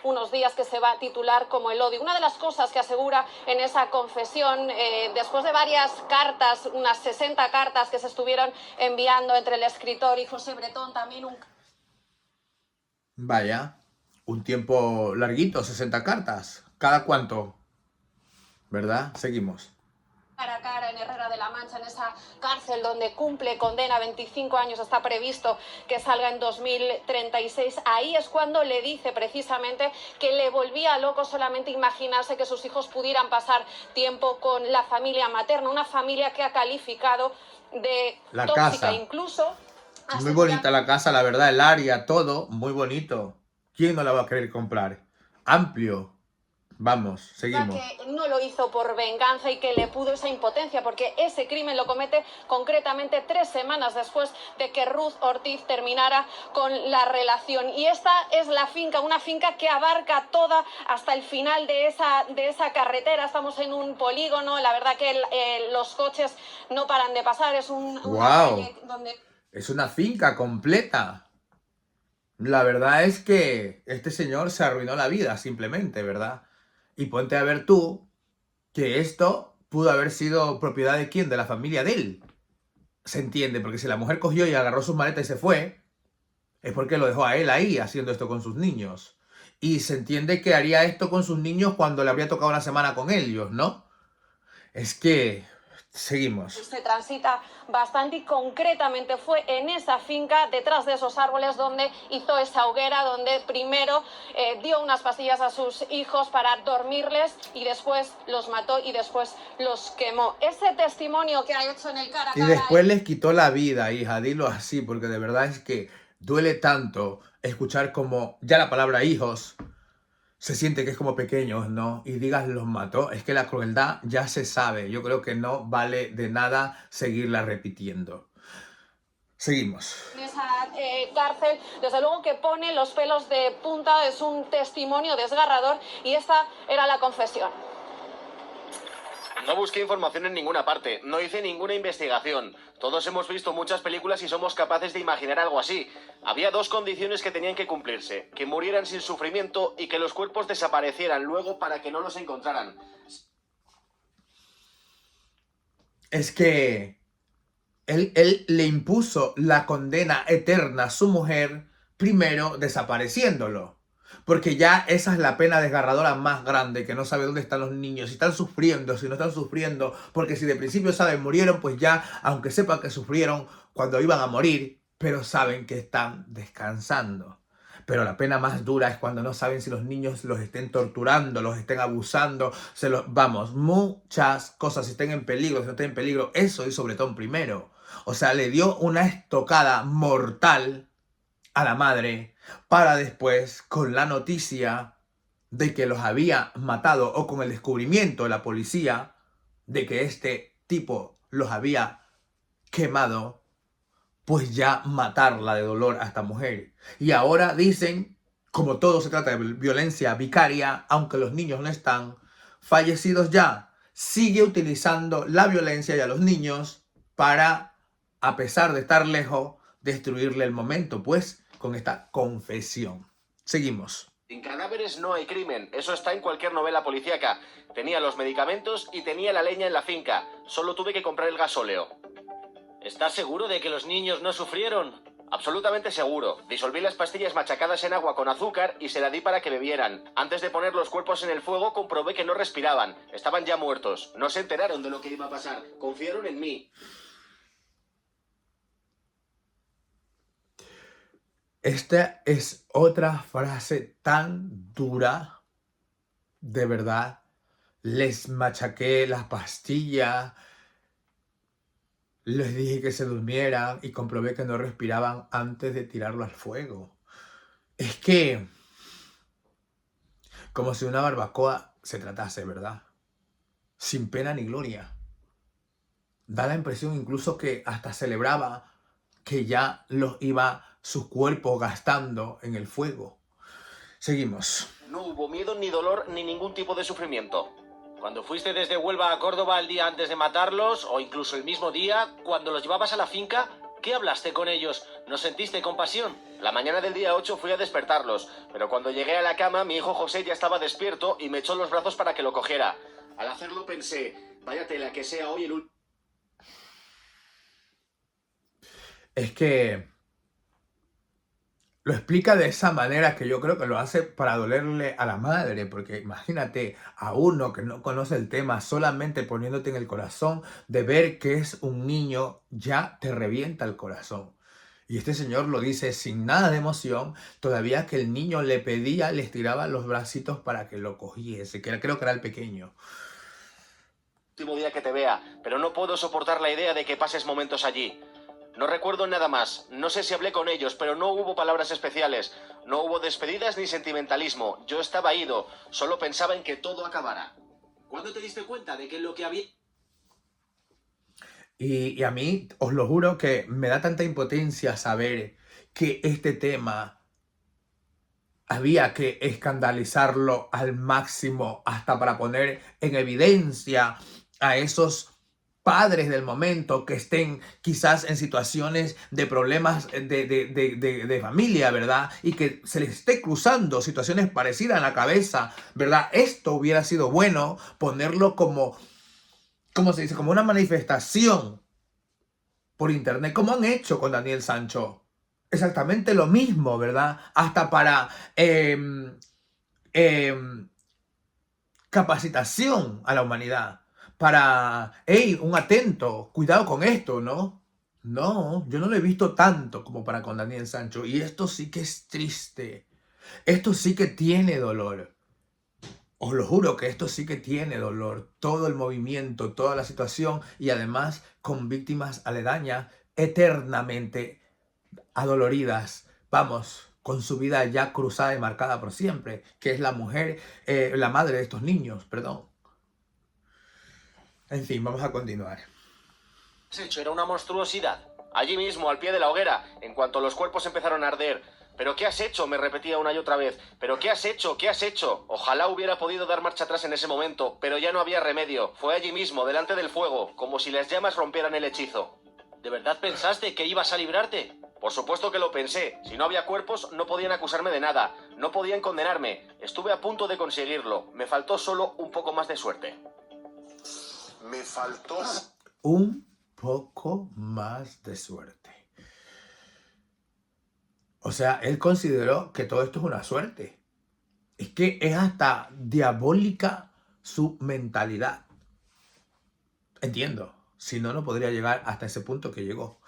unos días, que se va a titular como El odio. Una de las cosas que asegura en esa confesión, después de varias cartas, unas 60 cartas que se estuvieron enviando entre el escritor y José Bretón, también un... Vaya, un tiempo larguito, 60 cartas. ¿Cada cuánto? ¿Verdad? Seguimos. Cara a cara en Herrera de la Mancha, en esa cárcel donde cumple condena, 25 años, está previsto que salga en 2036. Ahí es cuando le dice precisamente que le volvía loco solamente imaginarse que sus hijos pudieran pasar tiempo con la familia materna, una familia que ha calificado de La tóxica, casa. incluso... Muy bonita la casa, la verdad, el área, todo, muy bonito. ¿Quién no la va a querer comprar? Amplio. Vamos, seguimos. Que no lo hizo por venganza y que le pudo esa impotencia, porque ese crimen lo comete concretamente 3 semanas después de que Ruth Ortiz terminara con la relación. Y esta es la finca, una finca que abarca toda hasta el final de esa carretera. Estamos en un polígono, la verdad que los coches no paran de pasar. Es una calle donde... Es una finca completa. La verdad es que este señor se arruinó la vida, simplemente, ¿verdad? Y ponte a ver tú que esto pudo haber sido propiedad de quién, de la familia de él. Se entiende, porque si la mujer cogió y agarró sus maletas y se fue, es porque lo dejó a él ahí haciendo esto con sus niños. Y se entiende que haría esto con sus niños cuando le habría tocado una semana con ellos, ¿no? Es que... Seguimos. Se transita bastante y concretamente fue en esa finca, detrás de esos árboles, donde hizo esa hoguera, donde primero dio unas pastillas a sus hijos para dormirles y después los mató y después los quemó. Ese testimonio que ha hecho en el cara a cara... Y después les quitó la vida, hija, dilo así, porque de verdad es que duele tanto escuchar como ya la palabra hijos se siente que es como pequeños, ¿no? Y digas los mató, es que la crueldad ya se sabe. Yo creo que no vale de nada seguirla repitiendo. Seguimos. En esa cárcel, desde luego que pone los pelos de punta, es un testimonio desgarrador y esta era la confesión. No busqué información en ninguna parte, no hice ninguna investigación. Todos hemos visto muchas películas y somos capaces de imaginar algo así. Había 2 condiciones que tenían que cumplirse: que murieran sin sufrimiento y que los cuerpos desaparecieran luego para que no los encontraran. Es que él le impuso la condena eterna a su mujer, primero desapareciéndolo. Porque ya esa es la pena desgarradora más grande, que no sabe dónde están los niños, si están sufriendo, si no están sufriendo, porque si de principio saben murieron, pues ya, aunque sepan que sufrieron cuando iban a morir, pero saben que están descansando. Pero la pena más dura es cuando no saben si los niños los estén torturando, los estén abusando, vamos, muchas cosas, si estén en peligro, si no estén en peligro, eso hizo Bretón primero. O sea, le dio una estocada mortal a la madre, para después, con la noticia de que los había matado, o con el descubrimiento de la policía de que este tipo los había quemado, pues ya matarla de dolor a esta mujer. Y ahora dicen, como todo se trata de violencia vicaria, aunque los niños no están fallecidos ya, sigue utilizando la violencia y a los niños para, a pesar de estar lejos, destruirle el momento, pues, con esta confesión. Seguimos. Sin cadáveres no hay crimen, eso está en cualquier novela policíaca. Tenía los medicamentos y tenía la leña en la finca. Solo tuve que comprar el gasóleo. ¿Estás seguro de que los niños no sufrieron? Absolutamente seguro. Disolví las pastillas machacadas en agua con azúcar y se la di para que bebieran. Antes de poner los cuerpos en el fuego comprobé que no respiraban. Estaban ya muertos. No se enteraron de lo que iba a pasar. Confiaron en mí. Esta es otra frase tan dura, de verdad. Les machaqué las pastillas, les dije que se durmieran y comprobé que no respiraban antes de tirarlo al fuego. Es que, como si una barbacoa se tratase, ¿verdad? Sin pena ni gloria. Da la impresión incluso que hasta celebraba que ya los iba sus cuerpos gastando en el fuego. Seguimos. No hubo miedo ni dolor ni ningún tipo de sufrimiento. Cuando fuiste desde Huelva a Córdoba el día antes de matarlos, o incluso el mismo día, cuando los llevabas a la finca, ¿qué hablaste con ellos? ¿No sentiste compasión? La mañana del día 8 fui a despertarlos, pero cuando llegué a la cama, mi hijo José ya estaba despierto y me echó en los brazos para que lo cogiera. Al hacerlo pensé, vaya tela, que sea hoy el último. Es que lo explica de esa manera que yo creo que lo hace para dolerle a la madre, porque imagínate a uno que no conoce el tema, solamente poniéndote en el corazón, de ver que es un niño, ya te revienta el corazón. Y este señor lo dice sin nada de emoción, todavía que el niño le pedía, le estiraba los bracitos para que lo cogiese, que creo que era el pequeño. Último día que te vea, pero no puedo soportar la idea de que pases momentos allí. No recuerdo nada más, no sé si hablé con ellos, pero no hubo palabras especiales, no hubo despedidas ni sentimentalismo, yo estaba ido, solo pensaba en que todo acabara. ¿Cuándo te diste cuenta de que lo que había...? Y a mí, os lo juro que me da tanta impotencia saber que este tema había que escandalizarlo al máximo hasta para poner en evidencia a esos padres del momento que estén quizás en situaciones de problemas de familia, ¿verdad? Y que se les esté cruzando situaciones parecidas en la cabeza, ¿verdad? Esto hubiera sido bueno ponerlo como, ¿cómo se dice? Como una manifestación por internet, como han hecho con Daniel Sancho. Exactamente lo mismo, ¿verdad? Hasta para capacitación a la humanidad. Para, hey, un atento, cuidado con esto, ¿no? No, yo no lo he visto tanto como para con Daniel Sancho. Y esto sí que es triste. Esto sí que tiene dolor. Os lo juro que esto sí que tiene dolor. Todo el movimiento, toda la situación y además con víctimas aledañas eternamente adoloridas. Vamos, con su vida ya cruzada y marcada por siempre, que es la mujer, la madre de estos niños, perdón. En fin, vamos a continuar. ¿Qué has hecho? Era una monstruosidad. Allí mismo, al pie de la hoguera, en cuanto los cuerpos empezaron a arder. ¿Pero qué has hecho?, me repetía una y otra vez. ¿Pero qué has hecho? ¿Qué has hecho? Ojalá hubiera podido dar marcha atrás en ese momento, pero ya no había remedio. Fue allí mismo, delante del fuego, como si las llamas rompieran el hechizo. ¿De verdad pensaste que ibas a librarte? Por supuesto que lo pensé. Si no había cuerpos, no podían acusarme de nada. No podían condenarme. Estuve a punto de conseguirlo. Me faltó solo un poco más de suerte. Me faltó un poco más de suerte. O sea, él consideró que todo esto es una suerte. Es que es hasta diabólica su mentalidad. Entiendo. Si no, no podría llegar hasta ese punto que llegó.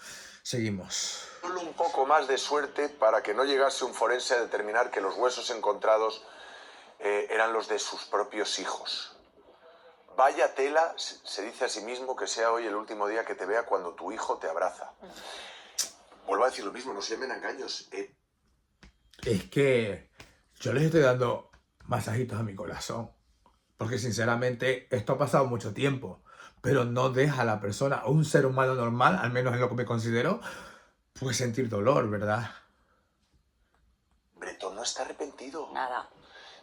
Seguimos. solo un poco más de suerte para que no llegase un forense a determinar que los huesos encontrados eran los de sus propios hijos. Vaya tela, se dice a sí mismo, que sea hoy el último día que te vea cuando tu hijo te abraza. Vuelvo a decir lo mismo, no se llamen a engaños. Es que yo les estoy dando masajitos a mi corazón. Porque sinceramente esto ha pasado mucho tiempo. Pero no deja a la persona, o un ser humano normal, al menos en lo que me considero, pues sentir dolor, ¿verdad? Bretón no está arrepentido. Nada.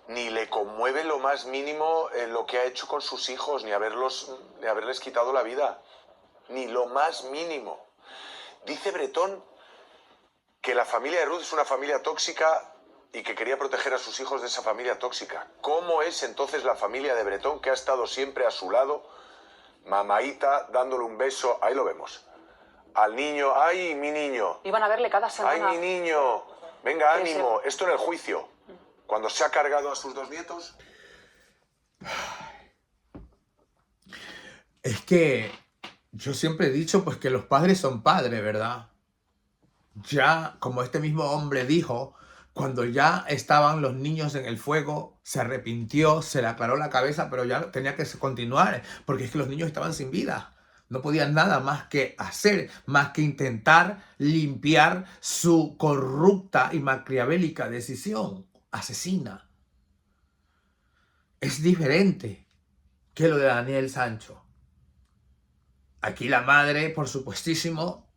Ni le conmueve lo más mínimo lo que ha hecho con sus hijos, ni haberles quitado la vida. Ni lo más mínimo. Dice Bretón que la familia de Ruth es una familia tóxica y que quería proteger a sus hijos de esa familia tóxica. ¿Cómo es entonces la familia de Bretón, que ha estado siempre a su lado, mamaíta, dándole un beso? Ahí lo vemos. Al niño, ¡ay, mi niño! Iban a verle cada semana. ¡Ay, mi niño! Venga, ánimo, esto en el juicio. Cuando se ha cargado a sus dos nietos. Es que yo siempre he dicho pues que los padres son padres, ¿verdad? Ya, como este mismo hombre dijo, cuando ya estaban los niños en el fuego, se arrepintió, se le aclaró la cabeza, pero ya tenía que continuar, porque es que los niños estaban sin vida. No podían nada más que hacer, más que intentar limpiar su corrupta y maquiavélica decisión asesina. Es diferente que lo de Daniel Sancho. Aquí la madre, por supuestísimo,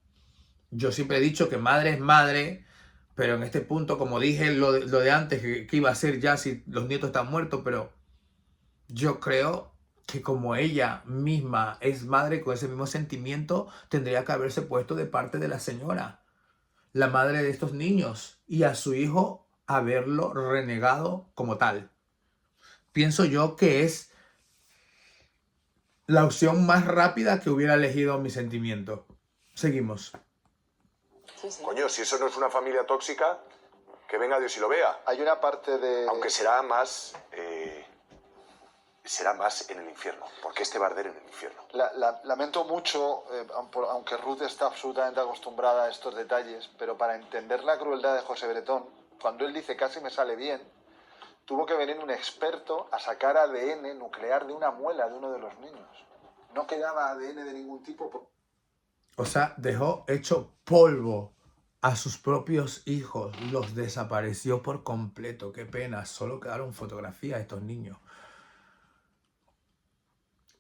yo siempre he dicho que madre es madre, pero en este punto, como dije lo de antes, que iba a ser ya si los nietos están muertos, pero yo creo que como ella misma es madre con ese mismo sentimiento, tendría que haberse puesto de parte de la señora, la madre de estos niños, y a su hijo haberlo renegado como tal. Pienso yo que es la opción más rápida que hubiera elegido mi sentimiento. Seguimos. Sí, sí. Coño, si eso no es una familia tóxica, que venga Dios y lo vea. Hay una parte de... Aunque será más en el infierno, porque este va a arder en el infierno. Lamento mucho, aunque Ruth está absolutamente acostumbrada a estos detalles, pero para entender la crueldad de José Bretón, cuando él dice casi me sale bien, tuvo que venir un experto a sacar ADN nuclear de una muela de uno de los niños. No quedaba ADN de ningún tipo. O sea, dejó hecho polvo a sus propios hijos. Los desapareció por completo. Qué pena. Solo quedaron fotografías de estos niños.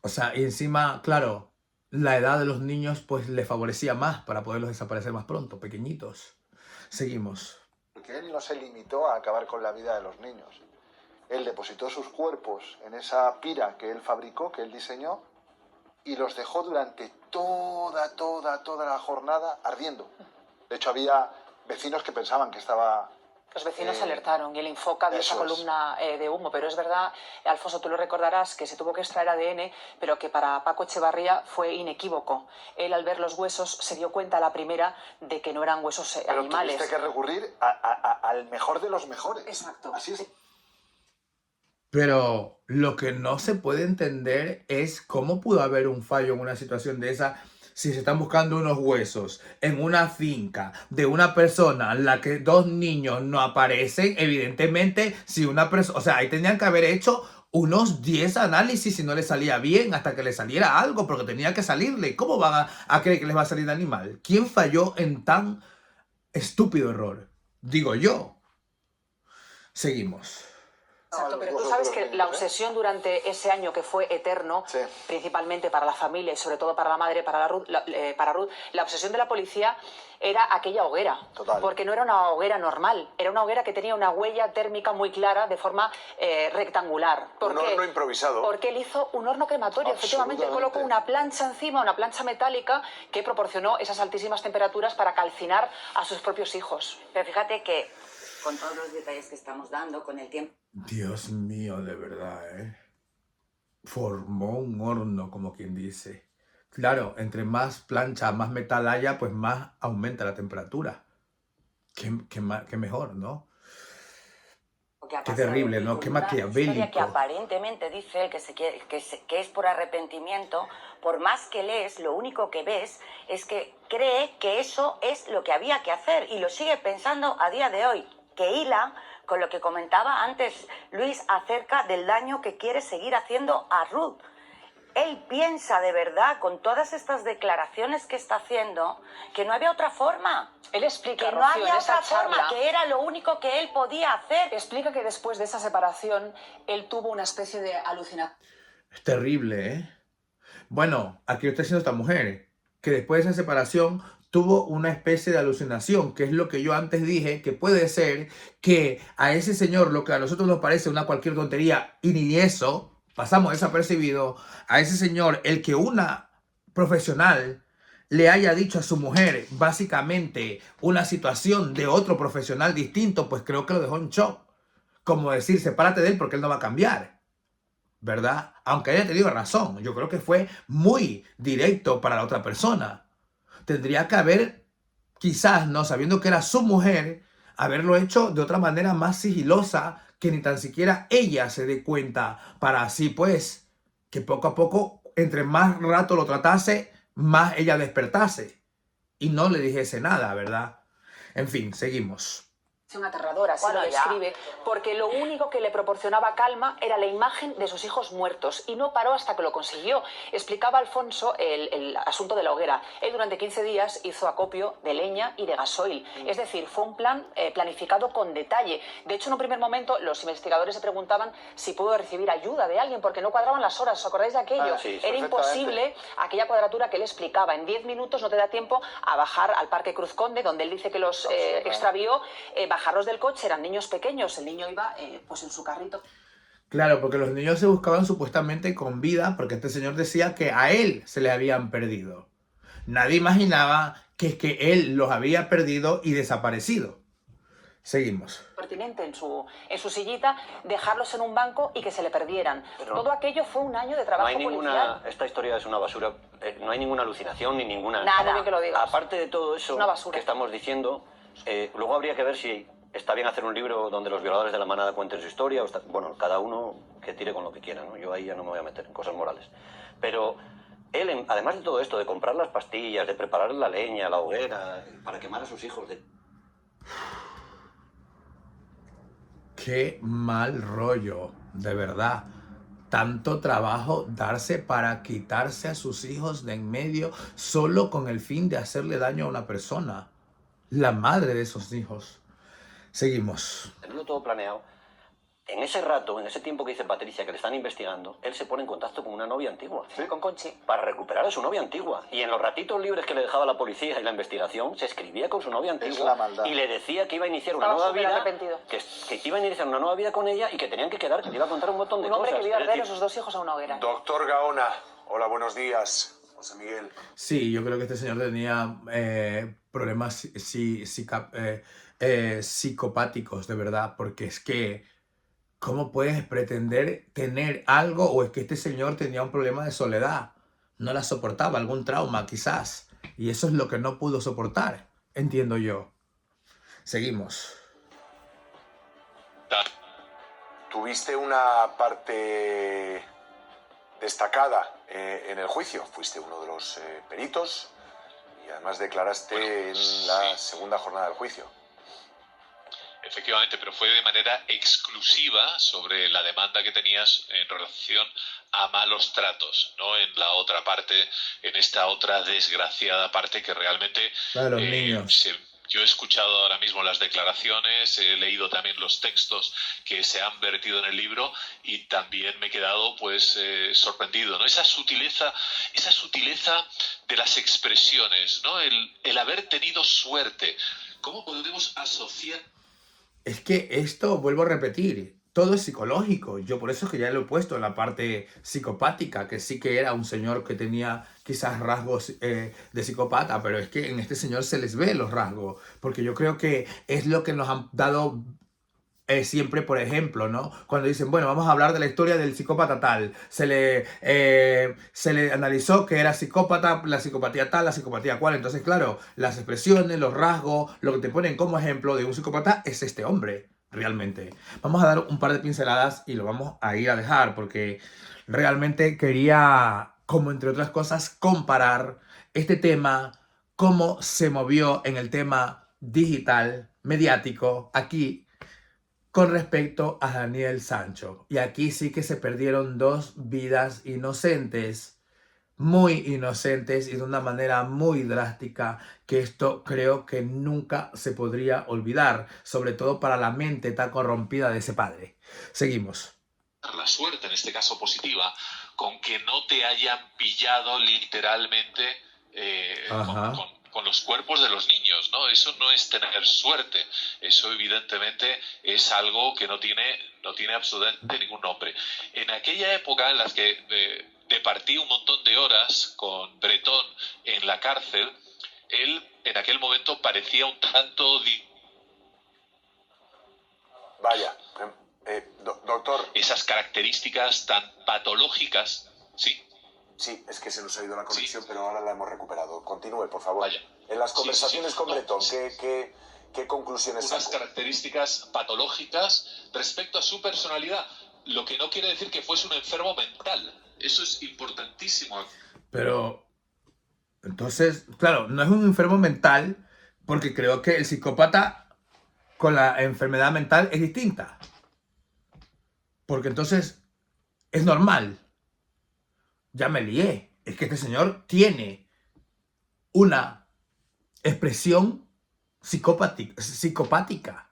O sea, y encima, claro, la edad de los niños pues le favorecía más para poderlos desaparecer más pronto, pequeñitos. Seguimos. Porque él no se limitó a acabar con la vida de los niños. Él depositó sus cuerpos en esa pira que él fabricó, que él diseñó, y los dejó durante toda la jornada ardiendo. De hecho, había vecinos que pensaban que estaba... Los vecinos alertaron y el Infoca dio esa columna de humo, pero es verdad, Alfonso, tú lo recordarás, que se tuvo que extraer ADN, pero que para Paco Echevarría fue inequívoco. Él, al ver los huesos, se dio cuenta a la primera de que no eran huesos animales. Pero tuviste que recurrir al mejor de los mejores. Exacto. Así es. Pero lo que no se puede entender es cómo pudo haber un fallo en una situación de esa si se están buscando unos huesos en una finca de una persona en la que dos niños no aparecen. Evidentemente, si una persona... O sea, ahí tenían que haber hecho unos 10 análisis si no le salía bien, hasta que le saliera algo, porque tenía que salirle. ¿Cómo van a creer que les va a salir animal? ¿Quién falló en tan estúpido error? Digo yo. Seguimos. Exacto, pero tú sabes que la obsesión durante ese año que fue eterno, sí, principalmente para la familia y sobre todo para la madre, para Ruth, la obsesión de la policía era aquella hoguera. Total. Porque no era una hoguera normal, era una hoguera que tenía una huella térmica muy clara de forma rectangular. Un horno improvisado. Porque él hizo un horno crematorio, efectivamente, él colocó una plancha encima, una plancha metálica que proporcionó esas altísimas temperaturas para calcinar a sus propios hijos. Pero fíjate que con todos los detalles que estamos dando, con el tiempo... Dios mío, de verdad, ¿eh? Formó un horno, como quien dice. Claro, entre más plancha, más metal haya, pues más aumenta la temperatura. Qué mejor, ¿no? Qué terrible, ¿no? Qué maquiavélico. Que aparentemente dice que es por arrepentimiento. Por más que lees, lo único que ves es que cree que eso es lo que había que hacer y lo sigue pensando a día de hoy. Que hila con lo que comentaba antes Luis acerca del daño que quiere seguir haciendo a Ruth. Él piensa de verdad, con todas estas declaraciones que está haciendo, que no había otra forma. Él explica, que no Rocío, había en esa otra forma, charla, que era lo único que él podía hacer. Explica que después de esa separación, él tuvo una especie de alucinación. Es terrible, ¿eh? Bueno, aquí lo está diciendo esta mujer, que después de esa separación tuvo una especie de alucinación, que es lo que yo antes dije, que puede ser que a ese señor, lo que a nosotros nos parece una cualquier tontería, y ni eso, pasamos desapercibido, a ese señor, el que una profesional le haya dicho a su mujer, básicamente, una situación de otro profesional distinto, pues creo que lo dejó en shock. Como decir, sepárate de él porque él no va a cambiar, ¿verdad? Aunque haya tenido razón, yo creo que fue muy directo para la otra persona. Tendría que haber, quizás, no sabiendo que era su mujer, haberlo hecho de otra manera más sigilosa, que ni tan siquiera ella se dé cuenta, para así pues, que poco a poco, entre más rato lo tratase, más ella despertase y no le dijese nada, ¿verdad? En fin, seguimos. Aterradora, así lo describe, porque lo único que le proporcionaba calma era la imagen de sus hijos muertos y no paró hasta que lo consiguió. Explicaba Alfonso el asunto de la hoguera. Él durante 15 días hizo acopio de leña y de gasoil, es decir, fue un plan planificado con detalle. De hecho, en un primer momento los investigadores se preguntaban si pudo recibir ayuda de alguien porque no cuadraban las horas. ¿Os acordáis de aquello? Sí, era imposible aquella cuadratura que él explicaba. En 10 minutos no te da tiempo a bajar al Parque Cruz Conde, donde él dice que los extravió, bajarlos del coche, eran niños pequeños, el niño iba pues en su carrito. Claro, porque los niños se buscaban supuestamente con vida, porque este señor decía que a él se le habían perdido. Nadie imaginaba que es que él los había perdido y desaparecido. Seguimos. Pertinente en su sillita, dejarlos en un banco y que se le perdieran. Pero todo aquello fue un año de trabajo no hay policial. esta historia es una basura, no hay ninguna alucinación ni ninguna... Nada, bien que lo digas. Aparte de todo eso Una basura. que estamos diciendo, luego habría que ver si está bien hacer un libro donde los violadores de la manada cuenten su historia, bueno, cada uno que tire con lo que quiera, ¿no? Yo ahí ya no me voy a meter en cosas morales. Pero él, además de todo esto, de comprar las pastillas, de preparar la leña, la hoguera, para quemar a sus hijos, Qué mal rollo, de verdad. Tanto trabajo darse para quitarse a sus hijos de en medio solo con el fin de hacerle daño a una persona. La madre de esos hijos. Seguimos. Tenerlo todo planeado. En ese rato, en ese tiempo que dice Patricia que le están investigando, él se pone en contacto con una novia antigua. Sí, con Conchi. Para recuperar a su novia antigua. Y en los ratitos libres que le dejaba la policía y la investigación, se escribía con su novia antigua. Es la maldad. Y le decía que iba a iniciar una Estaba nueva súper vida. arrepentido. Que iba a iniciar una nueva vida con ella y que tenían que quedar, que le iba a contar un montón de Un hombre cosas. que le iba a Es traer a decir, sus 2 hijos a una hoguera. Doctor Gaona, hola, buenos días. José Miguel. Sí, yo creo que este señor tenía problemas psicopáticos, de verdad, porque es que, ¿cómo puedes pretender tener algo? O es que este señor tenía un problema de soledad, no la soportaba, algún trauma quizás, y eso es lo que no pudo soportar, entiendo yo. Seguimos. Tuviste una parte destacada en el juicio. Fuiste uno de los peritos y además declaraste en la segunda jornada del juicio. Efectivamente, pero fue de manera exclusiva sobre la demanda que tenías en relación a malos tratos, no en la otra parte, en esta otra desgraciada parte que realmente... Para los niños. Yo he escuchado ahora mismo las declaraciones, he leído también los textos que se han vertido en el libro y también me he quedado pues sorprendido, ¿no? Esa sutileza de las expresiones, ¿no? El haber tenido suerte. ¿Cómo podemos asociar? Es que esto, vuelvo a repetir, todo es psicológico. Yo por eso es que ya lo he puesto en la parte psicopática, que sí que era un señor que tenía quizás rasgos de psicópata, pero es que en este señor se les ve los rasgos, porque yo creo que es lo que nos han dado siempre, por ejemplo, ¿no? Cuando dicen, bueno, vamos a hablar de la historia del psicópata tal, se le analizó que era psicópata, la psicopatía tal, la psicopatía cual, entonces claro, las expresiones, los rasgos, lo que te ponen como ejemplo de un psicópata es este hombre. Realmente. Vamos a dar un par de pinceladas y lo vamos a ir a dejar porque realmente quería, como entre otras cosas, comparar este tema, cómo se movió en el tema digital, mediático, aquí, con respecto a Daniel Sancho. Y aquí sí que se perdieron 2 vidas inocentes, muy inocentes y de una manera muy drástica, que esto creo que nunca se podría olvidar, sobre todo para la mente tan corrompida de ese padre. Seguimos. La suerte, en este caso positiva, con que no te hayan pillado literalmente con los cuerpos de los niños, ¿no? Eso no es tener suerte, eso evidentemente es algo que no tiene absolutamente ningún nombre. En aquella época en las que departí un montón de horas con Bretón en la cárcel, él en aquel momento parecía un tanto... Vaya, doctor... Esas características tan patológicas, sí. Sí, es que se nos ha ido la conexión, sí. Pero ahora la hemos recuperado. Continúe, por favor. Vaya. En las conversaciones con Bretón, ¿qué conclusiones unas sacó? Características patológicas respecto a su personalidad, lo que no quiere decir que fuese un enfermo mental. Eso es importantísimo. Pero, entonces, claro, no es un enfermo mental porque creo que el psicópata con la enfermedad mental es distinta. Porque entonces es normal. Ya me lié. Es que este señor tiene una expresión psicopática.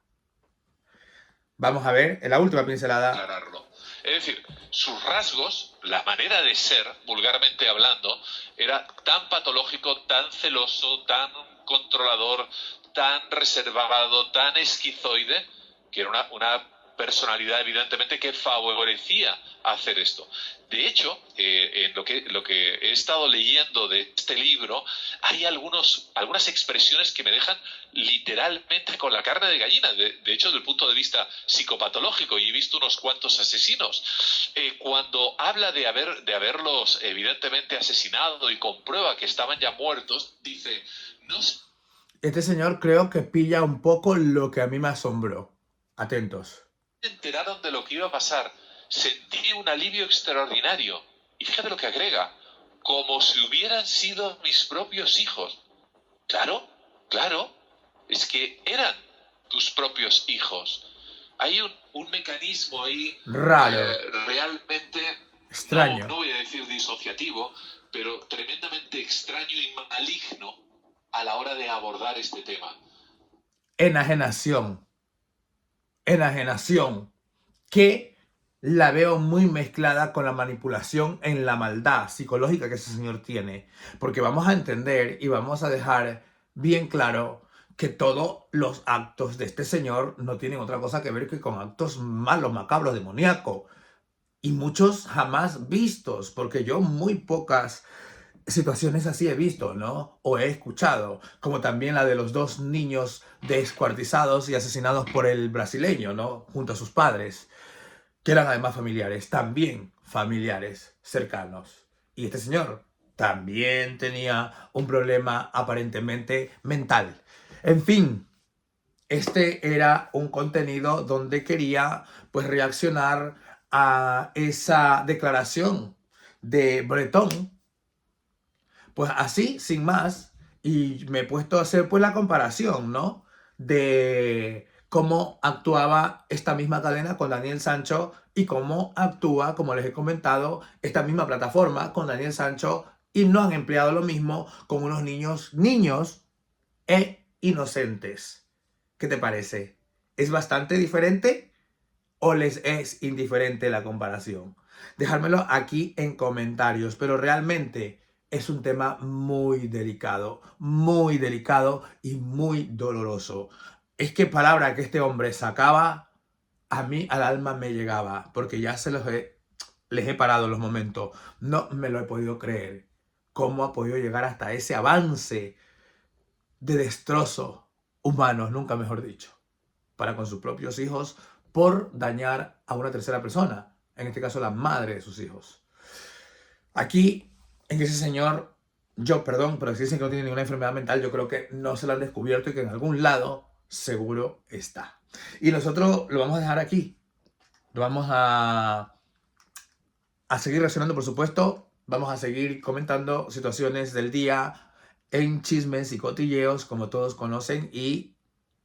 Vamos a ver en la última pincelada. Aclararlo. Es decir, sus rasgos, la manera de ser, vulgarmente hablando, era tan patológico, tan celoso, tan controlador, tan reservado, tan esquizoide, que era una personalidad, evidentemente, que favorecía hacer esto. De hecho, en lo que he estado leyendo de este libro, hay algunas expresiones que me dejan literalmente con la carne de gallina. De hecho, desde el punto de vista psicopatológico, y he visto unos cuantos asesinos, cuando habla de haberlos evidentemente asesinado y comprueba que estaban ya muertos, dice... no sé. Este señor creo que pilla un poco lo que a mí me asombró. Atentos. Se enteraron de lo que iba a pasar. Sentí un alivio extraordinario. Y fíjate lo que agrega. Como si hubieran sido mis propios hijos. Claro, claro. Es que eran tus propios hijos. Hay un mecanismo ahí... raro. Realmente... extraño. No voy a decir disociativo, pero tremendamente extraño y maligno a la hora de abordar este tema. Enajenación. Enajenación. Que la veo muy mezclada con la manipulación en la maldad psicológica que ese señor tiene. Porque vamos a entender y vamos a dejar bien claro que todos los actos de este señor no tienen otra cosa que ver que con actos malos, macabros, demoníacos. Y muchos jamás vistos, porque yo muy pocas situaciones así he visto, ¿no? O he escuchado, como también la de los 2 niños descuartizados y asesinados por el brasileño, ¿no? Junto a sus padres, que eran además familiares, también familiares cercanos. Y este señor también tenía un problema aparentemente mental. En fin, este era un contenido donde quería pues reaccionar a esa declaración de Bretón. Pues así, sin más, y me he puesto a hacer pues la comparación, ¿no? De cómo actuaba esta misma cadena con Daniel Sancho y cómo actúa, como les he comentado, esta misma plataforma con Daniel Sancho, y no han empleado lo mismo con unos niños e inocentes. ¿Qué te parece? ¿Es bastante diferente o les es indiferente la comparación? Dejármelo aquí en comentarios, pero realmente es un tema muy delicado y muy doloroso. Es que palabra que este hombre sacaba, a mí al alma me llegaba, porque ya les he parado los momentos. No me lo he podido creer. ¿Cómo ha podido llegar hasta ese avance de destrozo humanos, nunca mejor dicho, para con sus propios hijos, por dañar a una tercera persona, en este caso la madre de sus hijos? Aquí, en ese señor, pero si dicen que no tiene ninguna enfermedad mental, yo creo que no se lo han descubierto y que en algún lado seguro está. Y nosotros lo vamos a dejar aquí. Lo vamos a seguir reaccionando, por supuesto. Vamos a seguir comentando situaciones del día en chismes y cotilleos, como todos conocen, y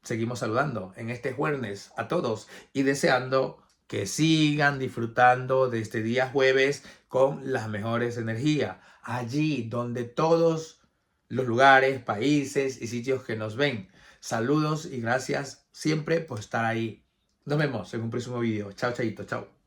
seguimos saludando en este jueves a todos y deseando que sigan disfrutando de este día jueves con las mejores energías, allí donde todos los lugares, países y sitios que nos ven. Saludos y gracias siempre por estar ahí. Nos vemos en un próximo vídeo. Chao, chaito, chao.